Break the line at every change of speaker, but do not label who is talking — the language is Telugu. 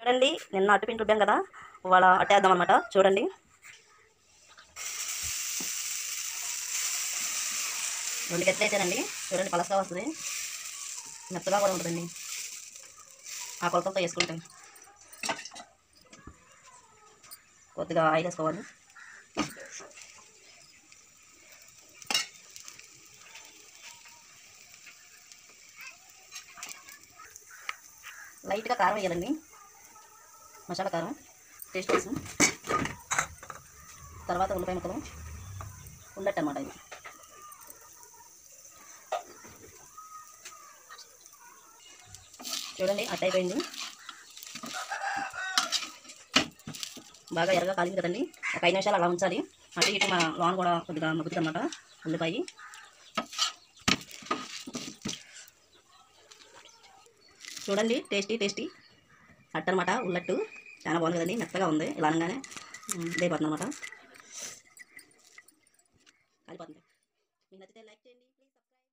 చూడండి, నిన్న అట్టుపిండి రుబ్బాం కదా, ఇవాళ అట్టేద్దాం అనమాట. చూడండి, రెండు గట్లలు అయితేనండి. చూడండి, పలసగా వస్తుంది, మెత్తగా కూడా ఉంటుందండి. ఆ కొలతలతో వేసుకుంటాం. కొద్దిగా ఆయిల్ వేసుకోవాలి. లైట్గా కారం వేయాలండి, మసాలా కారం టేస్ట్ కోసం. తర్వాత ఉల్లిపాయ ముక్కలు ఉండట్టు అనమాట. ఇది చూడండి, అట్ట అయిపోయింది. బాగా ఎర్రగా కాలింది కదండి. ఒక 5 నిమిషాలు అలా ఉంచాలి. అటు ఇటు మా లోన్ కూడా కొద్దిగా మగ్గుతుంది అనమాట. ఉల్లిపాయ చూడండి, టేస్టీ అట్ట అనమాట. ఉల్లట్టు చాలా బాగుంది కదండి, మెత్తగా ఉంది. ఇలా అనగానే ఇదైపోతుంది అనమాట, కాలిపోతుంది. మీకు నచ్చితే లైక్ చేయండి, ప్లీజ్ సబ్స్క్రైబ్.